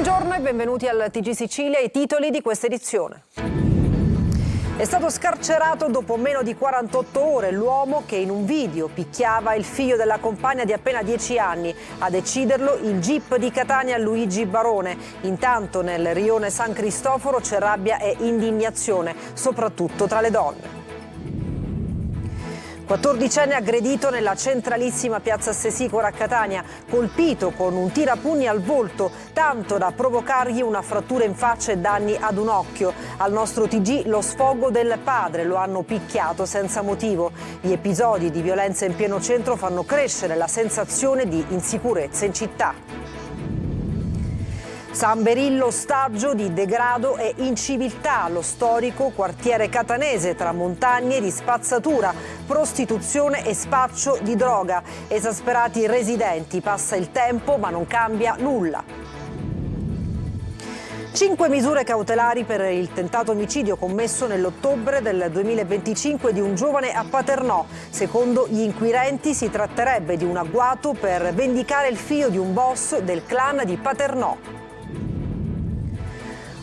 Buongiorno e benvenuti al TG Sicilia, i titoli di questa edizione. È stato scarcerato dopo meno di 48 ore l'uomo che in un video picchiava il figlio della compagna di appena 10 anni. A deciderlo il GIP di Catania Luigi Barone. Intanto nel rione San Cristoforo c'è rabbia e indignazione, soprattutto tra le donne. 14enne aggredito nella centralissima piazza Stesicora a Catania, colpito con un tirapugni al volto, tanto da provocargli una frattura in faccia e danni ad un occhio. Al nostro TG lo sfogo del padre, lo hanno picchiato senza motivo. Gli episodi di violenza in pieno centro fanno crescere la sensazione di insicurezza in città. San Berillo, ostaggio di degrado e inciviltà, lo storico quartiere catanese tra montagne di spazzatura, prostituzione e spaccio di droga. Esasperati i residenti, passa il tempo ma non cambia nulla. 5 misure cautelari per il tentato omicidio commesso nell'ottobre del 2025 di un giovane a Paternò. Secondo gli inquirenti si tratterebbe di un agguato per vendicare il figlio di un boss del clan di Paternò.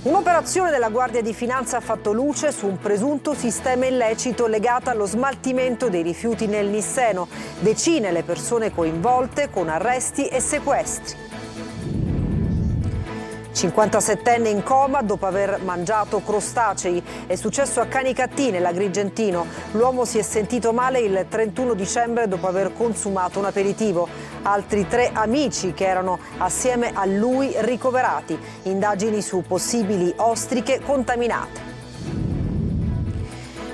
Un'operazione della Guardia di Finanza ha fatto luce su un presunto sistema illecito legato allo smaltimento dei rifiuti nel Nisseno. Decine le persone coinvolte con arresti e sequestri. 57enne in coma dopo aver mangiato crostacei. È successo a Canicattì, nell'Agrigentino. L'uomo si è sentito male il 31 dicembre dopo aver consumato un aperitivo. Altri 3 amici che erano assieme a lui ricoverati. Indagini su possibili ostriche contaminate.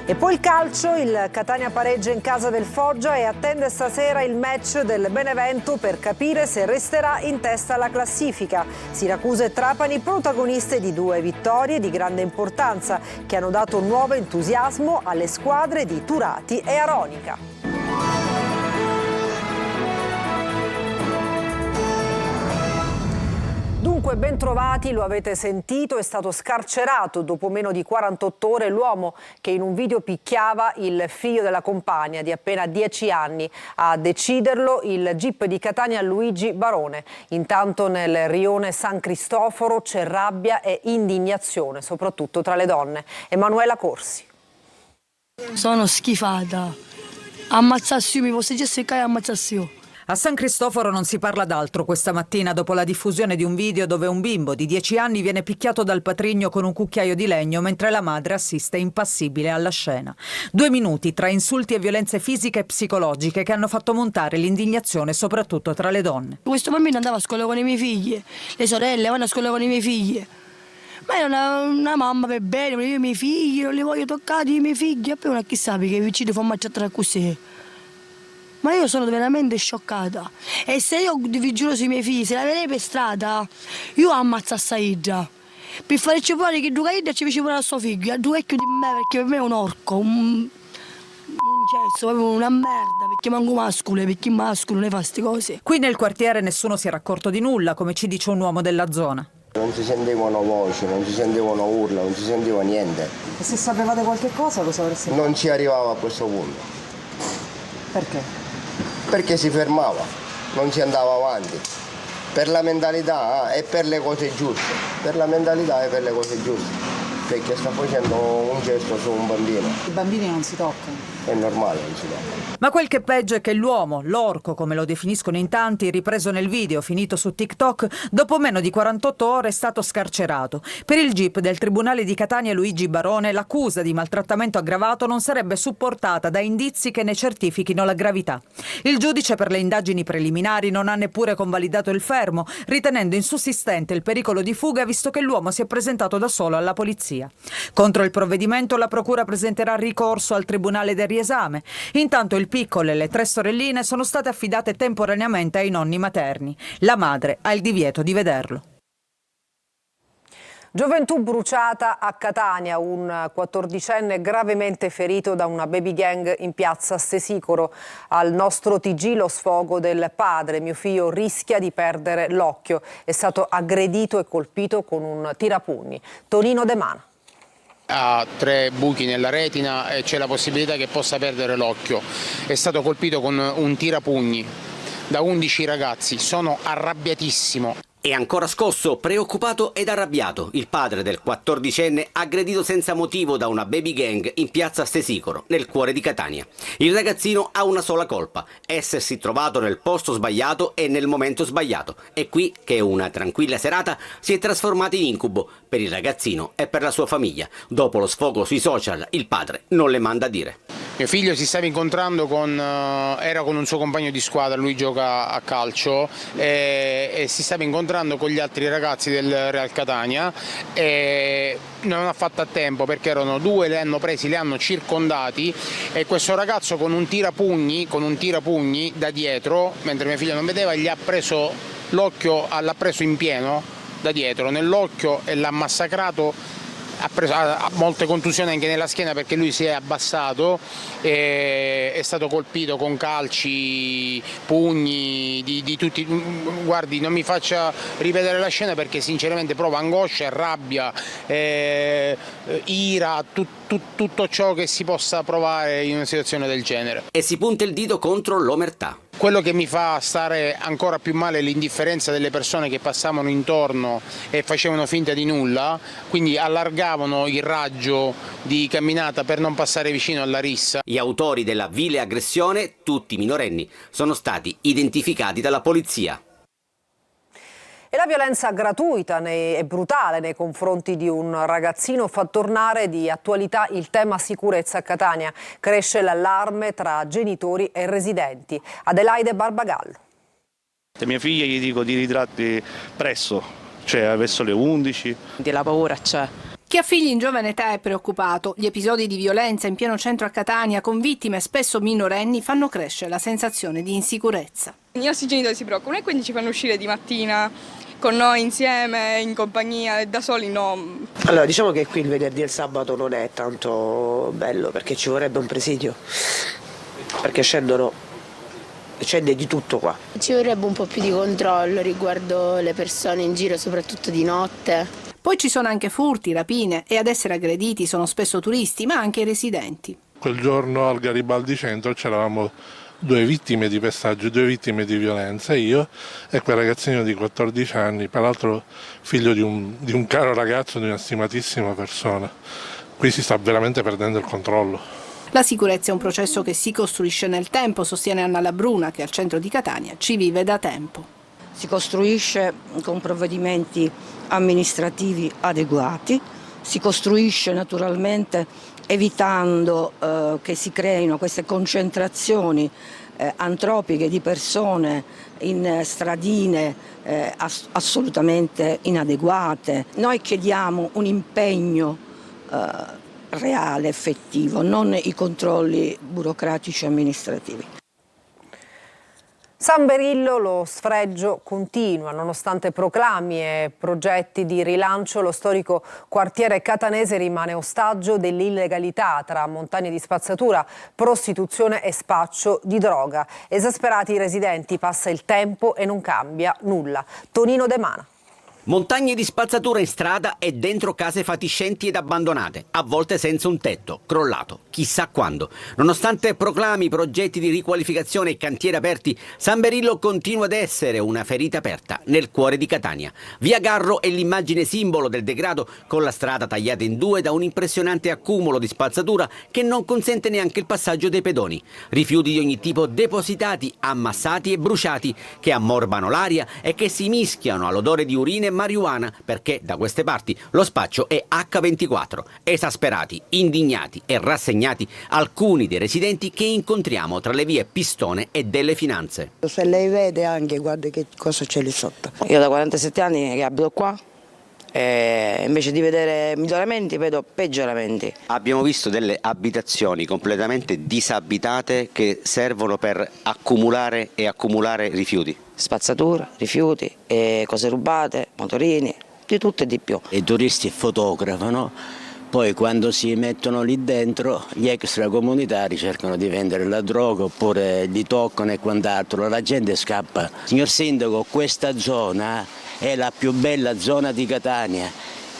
E poi il calcio, il Catania pareggia in casa del Foggia e attende stasera il match del Benevento per capire se resterà in testa alla classifica. Siracusa e Trapani protagoniste di 2 vittorie di grande importanza che hanno dato nuovo entusiasmo alle squadre di Turati e Aronica. Dunque, ben trovati, lo avete sentito, è stato scarcerato dopo meno di 48 ore l'uomo che in un video picchiava il figlio della compagna di appena 10 anni. A deciderlo il GIP di Catania Luigi Barone. Intanto nel rione San Cristoforo c'è rabbia e indignazione, soprattutto tra le donne. Emanuela Corsi. Sono schifata. Ammazzassi io, mi posso cercare e ammazzassi io. A San Cristoforo non si parla d'altro questa mattina dopo la diffusione di un video dove un bimbo di 10 anni viene picchiato dal patrigno con un cucchiaio di legno mentre la madre assiste impassibile alla scena. 2 minuti tra insulti e violenze fisiche e psicologiche che hanno fatto montare l'indignazione soprattutto tra le donne. Questo bambino andava a scuola con i miei figli, le sorelle vanno a scuola con i miei figli. Ma era una mamma per bene, io i miei figli, non li voglio toccare i miei figli. E poi una chissà perché i vicini fanno mangiare così. Ma io sono veramente scioccata. E se io vi giuro sui miei figli, se la vedrei per strada, io ammazzassi Ida. Per farci pure che Ida ci fece pure al suo figlio, a due vecchio di me, perché per me è un orco, un cesso, proprio una merda, perché manco mascolo, perché mascolo ne fa queste cose. Qui nel quartiere nessuno si era accorto di nulla, come ci dice un uomo della zona. Non si sentivano voci, non si sentivano urla, non si sentiva niente. E se sapevate qualche cosa cosa avreste fatto? Non ci arrivava a questo punto. Perché? Perché si fermava, non si andava avanti. Per la mentalità e per le cose giuste. Per la mentalità e per le cose giuste. Perché sta facendo un gesto su un bambino. I bambini non si toccano. È normale, non si tocca. Ma quel che è peggio è che l'uomo, l'orco come lo definiscono in tanti, ripreso nel video finito su TikTok, dopo meno di 48 ore è stato scarcerato. Per il GIP del Tribunale di Catania Luigi Barone l'accusa di maltrattamento aggravato non sarebbe supportata da indizi che ne certifichino la gravità. Il giudice per le indagini preliminari non ha neppure convalidato il fermo, ritenendo insussistente il pericolo di fuga visto che l'uomo si è presentato da solo alla polizia. Contro il provvedimento la procura presenterà ricorso al Tribunale del riesame. Intanto il piccolo e le 3 sorelline sono state affidate temporaneamente ai nonni materni. La madre ha il divieto di vederlo. Gioventù bruciata a Catania, un 14enne gravemente ferito da una baby gang in piazza Stesicoro. Al nostro TG lo sfogo del padre, mio figlio rischia di perdere l'occhio, è stato aggredito e colpito con un tirapugni. Tonino De Mana. Ha 3 buchi nella retina e c'è la possibilità che possa perdere l'occhio. È stato colpito con un tirapugni da 11 ragazzi, sono arrabbiatissimo. È ancora scosso, preoccupato ed arrabbiato il padre del 14enne aggredito senza motivo da una baby gang in piazza Stesicoro, nel cuore di Catania. Il ragazzino ha una sola colpa: essersi trovato nel posto sbagliato e nel momento sbagliato. È qui che una tranquilla serata si è trasformata in incubo per il ragazzino e per la sua famiglia. Dopo lo sfogo sui social, il padre non le manda a dire. Mio figlio si stava incontrando era con un suo compagno di squadra, lui gioca a calcio, e si stava incontrando con gli altri ragazzi del Real Catania e non ha fatto a tempo perché erano due, li hanno presi, li hanno circondati e questo ragazzo con un tirapugni da dietro, mentre mio figlio non vedeva, gli ha preso l'occhio, l'ha preso in pieno da dietro, nell'occhio, e l'ha massacrato. Ha molte contusioni anche nella schiena perché lui si è abbassato, è stato colpito con calci, pugni, di tutti. Guardi, non mi faccia ripetere la scena perché sinceramente prova angoscia, rabbia, ira, tutto ciò che si possa provare in una situazione del genere. E si punta il dito contro l'omertà. Quello che mi fa stare ancora più male è l'indifferenza delle persone che passavano intorno e facevano finta di nulla, quindi allargavano il raggio di camminata per non passare vicino alla rissa. Gli autori della vile aggressione, tutti minorenni, sono stati identificati dalla polizia. E la violenza gratuita e brutale nei confronti di un ragazzino fa tornare di attualità il tema sicurezza a Catania. Cresce l'allarme tra genitori e residenti. Adelaide Barbagallo. A mia figlia gli dico di ritrarti presto, cioè verso le 11. La paura c'è. Chi ha figli in giovane età è preoccupato. Gli episodi di violenza in pieno centro a Catania, con vittime spesso minorenni, fanno crescere la sensazione di insicurezza. I nostri genitori si preoccupano e quindi ci fanno uscire di mattina con noi insieme, in compagnia, da soli no. Allora, diciamo che qui il venerdì e il sabato non è tanto bello perché ci vorrebbe un presidio, perché scende di tutto qua. Ci vorrebbe un po' più di controllo riguardo le persone in giro, soprattutto di notte. Poi ci sono anche furti, rapine e ad essere aggrediti sono spesso turisti, ma anche i residenti. Quel giorno al Garibaldi Centro c'eravamo 2 vittime di pestaggio, 2 vittime di violenza, io e quel ragazzino di 14 anni, peraltro figlio di un caro ragazzo, di una stimatissima persona. Qui si sta veramente perdendo il controllo. La sicurezza è un processo che si costruisce nel tempo, sostiene Anna Labruna, che al centro di Catania ci vive da tempo. Si costruisce con provvedimenti amministrativi adeguati, si costruisce naturalmente evitando che si creino queste concentrazioni antropiche di persone in stradine assolutamente inadeguate. Noi chiediamo un impegno reale, effettivo, non i controlli burocratici amministrativi. San Berillo lo sfregio continua, nonostante proclami e progetti di rilancio, lo storico quartiere catanese rimane ostaggio dell'illegalità tra montagne di spazzatura, prostituzione e spaccio di droga. Esasperati i residenti, passa il tempo e non cambia nulla. Tonino De Mana. Montagne di spazzatura in strada e dentro case fatiscenti ed abbandonate, a volte senza un tetto, crollato, chissà quando. Nonostante proclami, progetti di riqualificazione e cantieri aperti, San Berillo continua ad essere una ferita aperta nel cuore di Catania. Via Garro è l'immagine simbolo del degrado, con la strada tagliata in 2 da un impressionante accumulo di spazzatura che non consente neanche il passaggio dei pedoni. Rifiuti di ogni tipo depositati, ammassati e bruciati, che ammorbano l'aria e che si mischiano all'odore di urine e marijuana, perché da queste parti lo spaccio è H24. Esasperati, indignati e rassegnati alcuni dei residenti che incontriamo tra le vie Pistone e delle Finanze. Se lei vede anche, guarda che cosa c'è lì sotto. Io da 47 anni che abito qua e invece di vedere miglioramenti vedo peggioramenti. Abbiamo visto delle abitazioni completamente disabitate che servono per accumulare rifiuti. Spazzatura, rifiuti, cose rubate, motorini, di tutto e di più. I turisti fotografano, poi quando si mettono lì dentro gli extracomunitari cercano di vendere la droga oppure li toccano e quant'altro, la gente scappa. Signor Sindaco, questa zona è la più bella zona di Catania,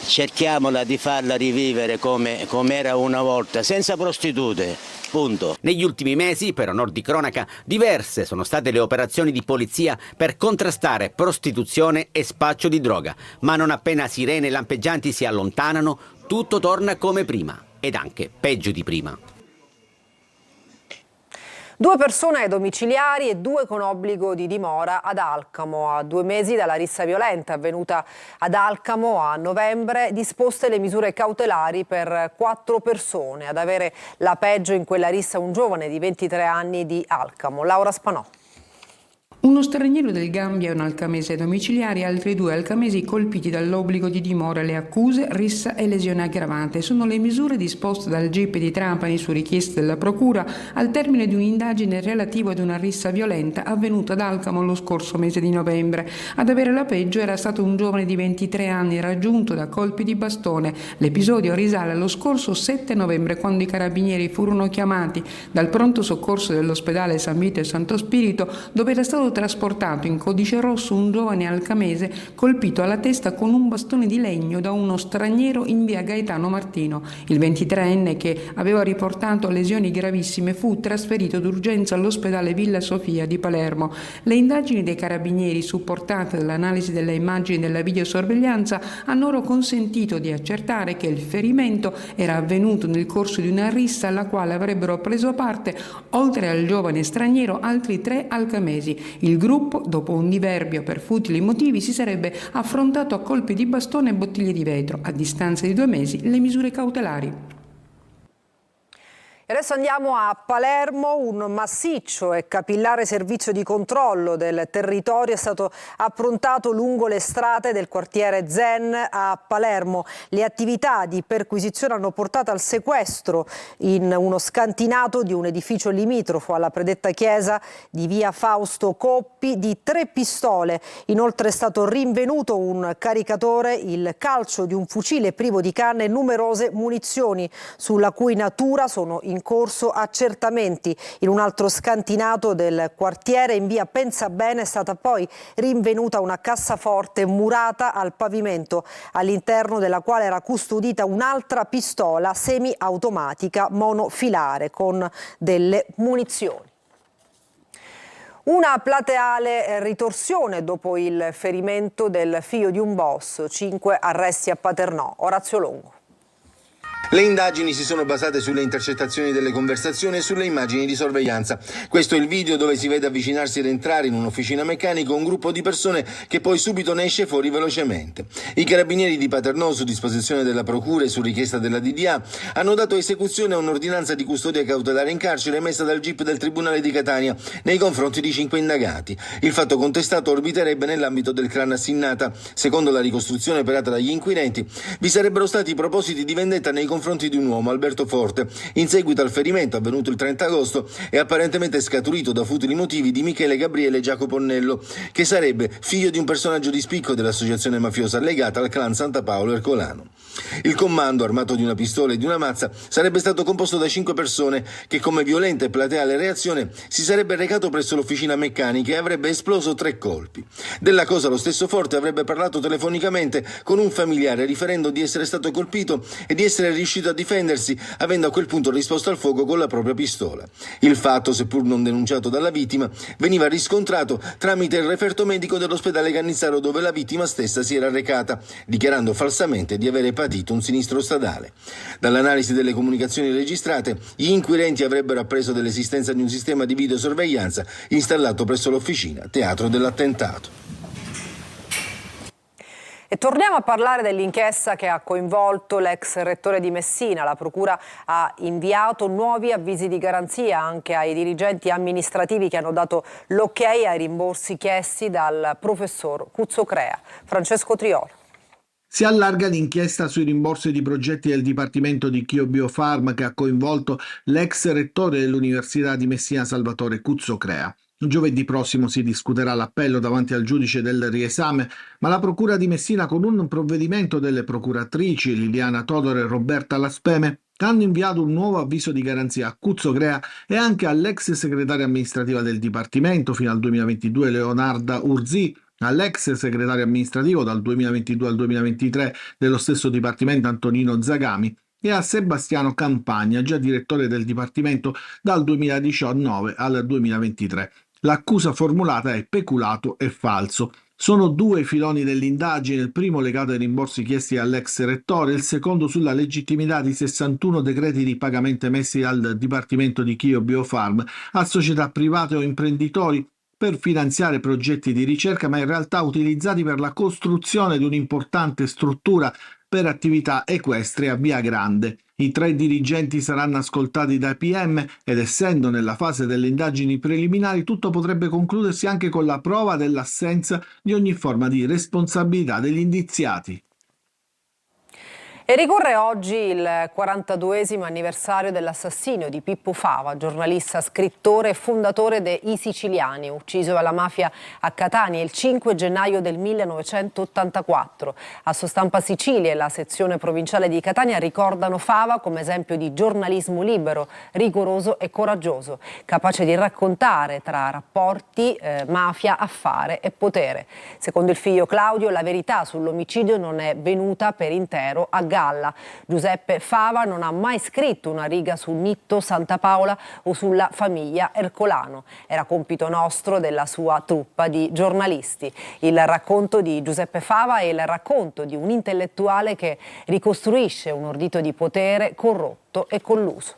cerchiamola di farla rivivere come era una volta, senza prostitute. punto. Negli ultimi mesi, per onor di cronaca, diverse sono state le operazioni di polizia per contrastare prostituzione e spaccio di droga, ma non appena sirene lampeggianti si allontanano, tutto torna come prima, ed anche peggio di prima. 2 persone domiciliari e 2 con obbligo di dimora ad Alcamo. A 2 mesi dalla rissa violenta avvenuta ad Alcamo a novembre, disposte le misure cautelari per 4 persone. Ad avere la peggio in quella rissa un giovane di 23 anni di Alcamo. Laura Spanò. Uno straniero del Gambia e un alcamese domiciliari, altri 2 alcamesi colpiti dall'obbligo di dimora. Le accuse, rissa e lesione aggravante. Sono le misure disposte dal GIP di Trapani su richiesta della Procura al termine di un'indagine relativa ad una rissa violenta avvenuta ad Alcamo lo scorso mese di novembre. Ad avere la peggio era stato un giovane di 23 anni raggiunto da colpi di bastone. L'episodio risale allo scorso 7 novembre, quando i carabinieri furono chiamati dal pronto soccorso dell'ospedale San Vito e Santo Spirito, dove era stato trasportato in codice rosso un giovane alcamese colpito alla testa con un bastone di legno da uno straniero in via Gaetano Martino. Il 23enne, che aveva riportato lesioni gravissime, fu trasferito d'urgenza all'ospedale Villa Sofia di Palermo. Le indagini dei carabinieri, supportate dall'analisi delle immagini della videosorveglianza, hanno loro consentito di accertare che il ferimento era avvenuto nel corso di una rissa alla quale avrebbero preso parte, oltre al giovane straniero, altri 3 alcamesi. Il gruppo, dopo un diverbio per futili motivi, si sarebbe affrontato a colpi di bastone e bottiglie di vetro. A distanza di 2 mesi, le misure cautelari. E adesso andiamo a Palermo. Un massiccio e capillare servizio di controllo del territorio è stato approntato lungo le strade del quartiere Zen a Palermo. Le attività di perquisizione hanno portato al sequestro in uno scantinato di un edificio limitrofo alla predetta chiesa di via Fausto Coppi di 3 pistole. Inoltre è stato rinvenuto un caricatore, il calcio di un fucile privo di canne e numerose munizioni, sulla cui natura sono in corso accertamenti. In un altro scantinato del quartiere, in via Pensabene, è stata poi rinvenuta una cassaforte murata al pavimento, all'interno della quale era custodita un'altra pistola semiautomatica monofilare con delle munizioni. Una plateale ritorsione dopo il ferimento del figlio di un boss. 5 arresti a Paternò. Orazio Longo. Le indagini si sono basate sulle intercettazioni delle conversazioni e sulle immagini di sorveglianza. Questo è il video dove si vede avvicinarsi ed entrare in un'officina meccanica un gruppo di persone che poi subito ne esce fuori velocemente. I carabinieri di Paternò, su disposizione della procura e su richiesta della DDA, hanno dato esecuzione a un'ordinanza di custodia cautelare in carcere emessa dal GIP del Tribunale di Catania nei confronti di 5 indagati. Il fatto contestato orbiterebbe nell'ambito del clan Assinnata. Secondo la ricostruzione operata dagli inquirenti, vi sarebbero stati propositi di vendetta nei confronti di un uomo, Alberto Forte, in seguito al ferimento avvenuto il 30 agosto e apparentemente scaturito da futili motivi di Michele Gabriele Giacoponnello, che sarebbe figlio di un personaggio di spicco dell'associazione mafiosa legata al clan Santa Paolo Ercolano. Il comando, armato di una pistola e di una mazza, sarebbe stato composto da 5 persone che, come violenta e plateale reazione, si sarebbe recato presso l'officina meccanica e avrebbe esploso 3 colpi. Della cosa lo stesso Forte avrebbe parlato telefonicamente con un familiare, riferendo di essere stato colpito e di essere riuscito a difendersi, avendo a quel punto risposto al fuoco con la propria pistola. Il fatto, seppur non denunciato dalla vittima, veniva riscontrato tramite il referto medico dell'ospedale Cannizzaro, dove la vittima stessa si era recata, dichiarando falsamente di avere patito un sinistro stradale. Dall'analisi delle comunicazioni registrate, gli inquirenti avrebbero appreso dell'esistenza di un sistema di videosorveglianza installato presso l'officina, teatro dell'attentato. E torniamo a parlare dell'inchiesta che ha coinvolto l'ex rettore di Messina. La Procura ha inviato nuovi avvisi di garanzia anche ai dirigenti amministrativi che hanno dato l'ok ai rimborsi chiesti dal professor Cuzzocrea. Francesco Triolo. Si allarga l'inchiesta sui rimborsi di progetti del Dipartimento di Chio Biofarm che ha coinvolto l'ex rettore dell'Università di Messina Salvatore Cuzzocrea. Giovedì prossimo si discuterà l'appello davanti al giudice del riesame, ma la Procura di Messina, con un provvedimento delle procuratrici Liliana Todor e Roberta Laspeme, hanno inviato un nuovo avviso di garanzia a Cuzzocrea e anche all'ex segretaria amministrativa del Dipartimento fino al 2022 Leonarda Urzì, all'ex segretario amministrativo dal 2022 al 2023 dello stesso Dipartimento Antonino Zagami e a Sebastiano Campagna, già direttore del Dipartimento dal 2019 al 2023. L'accusa formulata è peculato e falso. Sono due i filoni dell'indagine, il primo legato ai rimborsi chiesti all'ex rettore, il secondo sulla legittimità di 61 decreti di pagamento emessi dal Dipartimento di Chio Biofarm a società private o imprenditori per finanziare progetti di ricerca, ma in realtà utilizzati per la costruzione di un'importante struttura per attività equestri a Via Grande. I 3 dirigenti saranno ascoltati dai PM ed essendo nella fase delle indagini preliminari tutto potrebbe concludersi anche con la prova dell'assenza di ogni forma di responsabilità degli indiziati. E ricorre oggi il 42esimo anniversario dell'assassinio di Pippo Fava, giornalista, scrittore e fondatore de I Siciliani, ucciso dalla mafia a Catania il 5 gennaio del 1984. A Sostampa Sicilia e la sezione provinciale di Catania ricordano Fava come esempio di giornalismo libero, rigoroso e coraggioso, capace di raccontare tra rapporti, mafia, affare e potere. Secondo il figlio Claudio, la verità sull'omicidio non è venuta per intero a Galla. Giuseppe Fava non ha mai scritto una riga sul mito Santa Paola o sulla famiglia Ercolano. Era compito nostro della sua truppa di giornalisti. Il racconto di Giuseppe Fava è il racconto di un intellettuale che ricostruisce un ordito di potere corrotto e colluso.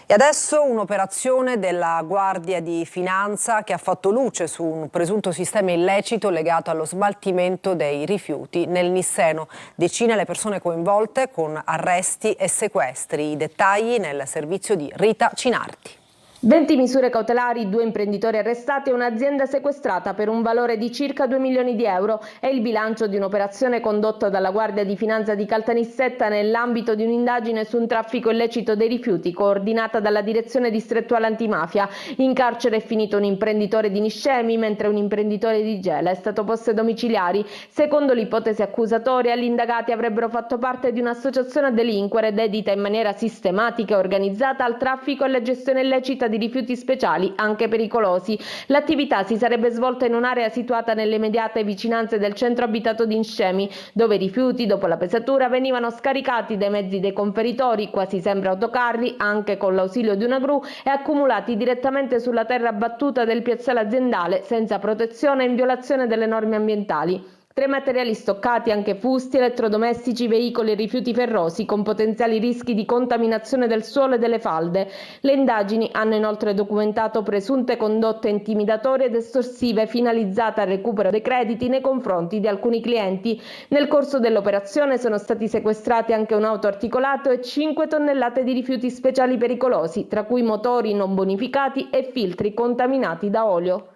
E adesso un'operazione della Guardia di Finanza che ha fatto luce su un presunto sistema illecito legato allo smaltimento dei rifiuti nel Nisseno. Decine le persone coinvolte con arresti e sequestri. I dettagli nel servizio di Rita Cinardi. 20 misure cautelari, 2 imprenditori arrestati e un'azienda sequestrata per un valore di circa 2 milioni di euro. È il bilancio di un'operazione condotta dalla Guardia di Finanza di Caltanissetta nell'ambito di un'indagine su un traffico illecito dei rifiuti coordinata dalla Direzione Distrettuale Antimafia. In carcere è finito un imprenditore di Niscemi, mentre un imprenditore di Gela è stato posto ai domiciliari. Secondo l'ipotesi accusatoria, gli indagati avrebbero fatto parte di un'associazione a delinquere dedita in maniera sistematica e organizzata al traffico e alla gestione illecita di rifiuti speciali, anche pericolosi. L'attività si sarebbe svolta in un'area situata nelle immediate vicinanze del centro abitato di Niscemi, dove i rifiuti, dopo la pesatura, venivano scaricati dai mezzi dei conferitori, quasi sempre autocarri, anche con l'ausilio di una gru, e accumulati direttamente sulla terra battuta del piazzale aziendale, senza protezione e in violazione delle norme ambientali. Tra i materiali stoccati anche fusti, elettrodomestici, veicoli e rifiuti ferrosi con potenziali rischi di contaminazione del suolo e delle falde. Le indagini hanno inoltre documentato presunte condotte intimidatorie ed estorsive finalizzate al recupero dei crediti nei confronti di alcuni clienti. Nel corso dell'operazione sono stati sequestrati anche un auto articolato e 5 tonnellate di rifiuti speciali pericolosi, tra cui motori non bonificati e filtri contaminati da olio.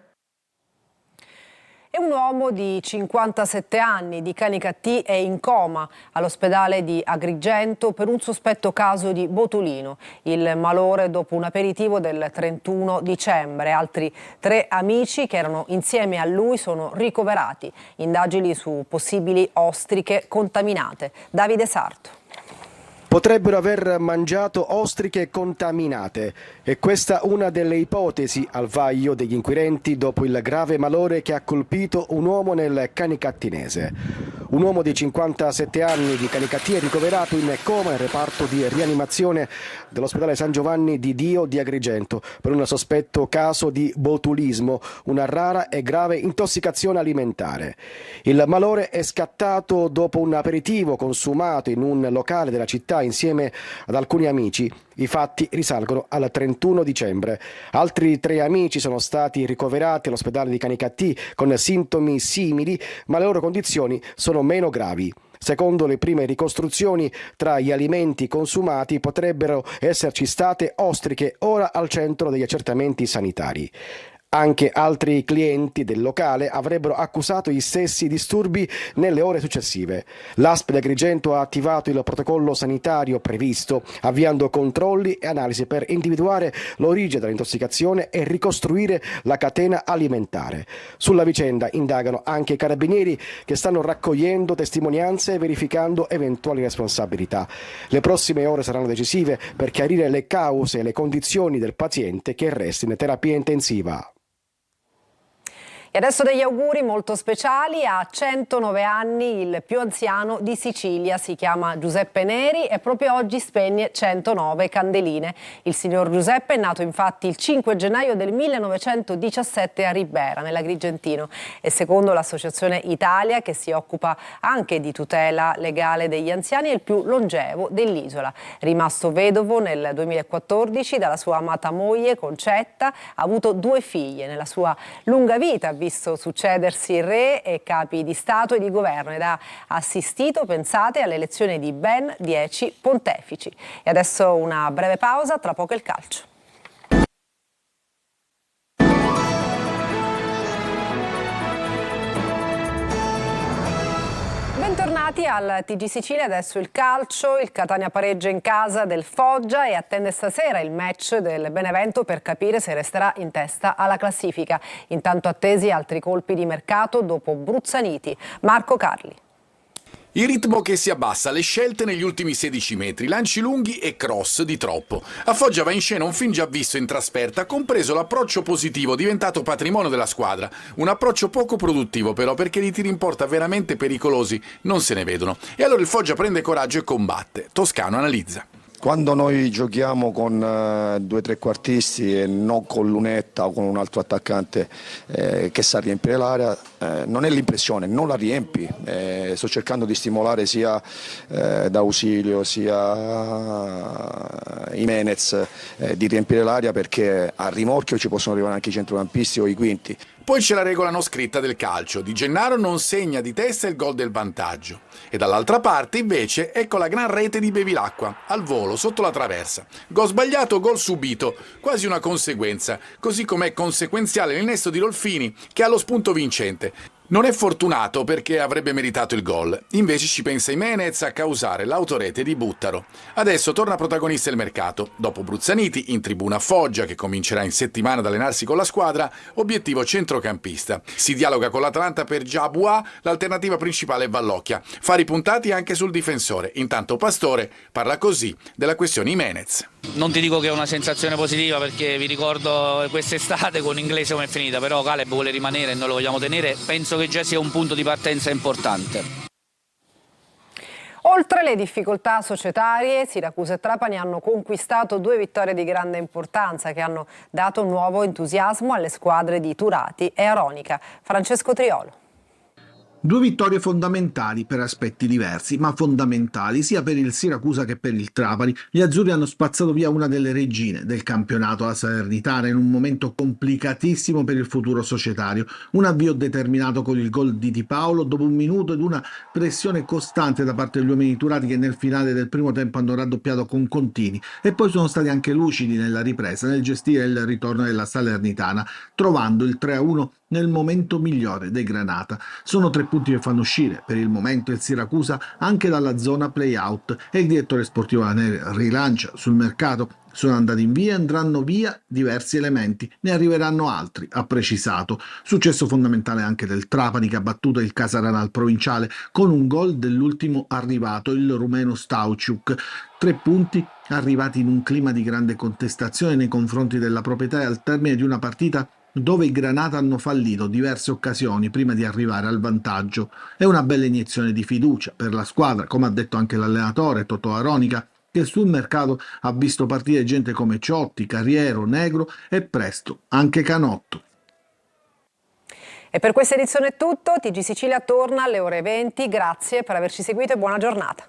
E un uomo di 57 anni di Canicattì è in coma all'ospedale di Agrigento per un sospetto caso di botulino. Il malore dopo un aperitivo del 31 dicembre. Altri 3 amici che erano insieme a lui sono ricoverati. Indagini su possibili ostriche contaminate. Davide Sarto. Potrebbero aver mangiato ostriche contaminate. È questa una delle ipotesi al vaglio degli inquirenti dopo il grave malore che ha colpito un uomo nel Canicattinese. Un uomo di 57 anni di Canicattì è ricoverato in coma nel reparto di rianimazione dell'ospedale San Giovanni di Dio di Agrigento per un sospetto caso di botulismo, una rara e grave intossicazione alimentare. Il malore è scattato dopo un aperitivo consumato in un locale della città insieme ad alcuni amici. I fatti risalgono al 31 dicembre. Altri 3 amici sono stati ricoverati all'ospedale di Canicattì con sintomi simili, ma le loro condizioni sono meno gravi. Secondo le prime ricostruzioni, tra gli alimenti consumati potrebbero esserci state ostriche, ora al centro degli accertamenti sanitari. Anche altri clienti del locale avrebbero accusato gli stessi disturbi nelle ore successive. L'ASP di Agrigento ha attivato il protocollo sanitario previsto, avviando controlli e analisi per individuare l'origine dell'intossicazione e ricostruire la catena alimentare. Sulla vicenda indagano anche i carabinieri che stanno raccogliendo testimonianze e verificando eventuali responsabilità. Le prossime ore saranno decisive per chiarire le cause e le condizioni del paziente che resta in terapia intensiva. E E adesso degli auguri molto speciali. A 109 anni il più anziano di Sicilia, si chiama Giuseppe Neri e proprio oggi spegne 109 candeline. Il signor Giuseppe è nato infatti il 5 gennaio del 1917 a Ribera, nell'Agrigentino, e secondo l'Associazione Italia, che si occupa anche di tutela legale degli anziani, è il più longevo dell'isola. Rimasto vedovo nel 2014 dalla sua amata moglie Concetta, ha avuto 2 figlie. Nella sua lunga vita ha visto succedersi re e capi di Stato e di governo ed ha assistito, pensate, alle elezioni di ben 10 pontefici. E adesso una breve pausa, tra poco il calcio. Bentornati al TG Sicilia, adesso il calcio. Il Catania pareggia in casa del Foggia e attende stasera il match del Benevento per capire se resterà in testa alla classifica. Intanto attesi altri colpi di mercato dopo Bruzzaniti. Marco Carli. Il ritmo che si abbassa, le scelte negli ultimi 16 metri, lanci lunghi e cross di troppo. A Foggia va in scena un film già visto in trasferta, compreso l'approccio positivo diventato patrimonio della squadra. Un approccio poco produttivo però, perché di tiri in porta veramente pericolosi non se ne vedono. E allora il Foggia prende coraggio e combatte. Toscano analizza. Quando noi giochiamo con 2 trequartisti e non con Lunetta o con un altro attaccante che sa riempire l'area, non è l'impressione, non la riempi. Sto cercando di stimolare sia D'Ausilio sia Jimenez di riempire l'area, perché a rimorchio ci possono arrivare anche i centrocampisti o i quinti. Poi c'è la regola non scritta del calcio. Di Gennaro non segna di testa il gol del vantaggio. E dall'altra parte, invece, ecco la gran rete di Bevilacqua, al volo, sotto la traversa. Gol sbagliato, gol subito, quasi una conseguenza, così com'è conseguenziale l'innesto di Rolfini, che ha lo spunto vincente. Non è fortunato perché avrebbe meritato il gol, invece ci pensa Jimenez a causare l'autorete di Buttaro. Adesso torna protagonista il mercato. Dopo Bruzzaniti, in tribuna a Foggia, che comincerà in settimana ad allenarsi con la squadra, obiettivo centrocampista. Si dialoga con l'Atalanta per Giabua, l'alternativa principale è Vallocchia. Fari puntati anche sul difensore. Intanto Pastore parla così della questione Jimenez. Non ti dico che è una sensazione positiva, perché vi ricordo quest'estate con Inglese come è finita, però Caleb vuole rimanere e noi lo vogliamo tenere. Penso che già sia un punto di partenza importante. Oltre le difficoltà societarie, Siracusa e Trapani hanno conquistato 2 vittorie di grande importanza che hanno dato nuovo entusiasmo alle squadre di Turati e Aronica. Francesco Triolo. 2 vittorie fondamentali per aspetti diversi, ma fondamentali sia per il Siracusa che per il Trapani. Gli azzurri hanno spazzato via una delle regine del campionato, la Salernitana, in un momento complicatissimo per il futuro societario. Un avvio determinato con il gol di Di Paolo dopo 1 minuto ed una pressione costante da parte degli uomini turati, che nel finale del primo tempo hanno raddoppiato con Contini, e poi sono stati anche lucidi nella ripresa, nel gestire il ritorno della Salernitana, trovando il 3-1 nel momento migliore dei Granata. Sono 3 punti che fanno uscire per il momento il Siracusa anche dalla zona play-out, e il direttore sportivo rilancia sul mercato. Sono andati in via e andranno via diversi elementi, ne arriveranno altri, ha precisato. Successo fondamentale anche del Trapani, che ha battuto il Casarana al provinciale con un gol dell'ultimo arrivato, il rumeno Stauciuk. 3 punti arrivati in un clima di grande contestazione nei confronti della proprietà e al termine di una partita dove i Granata hanno fallito diverse occasioni prima di arrivare al vantaggio. È una bella iniezione di fiducia per la squadra, come ha detto anche l'allenatore Totò Aronica, che sul mercato ha visto partire gente come Ciotti, Carriero, Negro e presto anche Canotto. E per questa edizione è tutto. TG Sicilia torna alle ore 20. Grazie per averci seguito e buona giornata.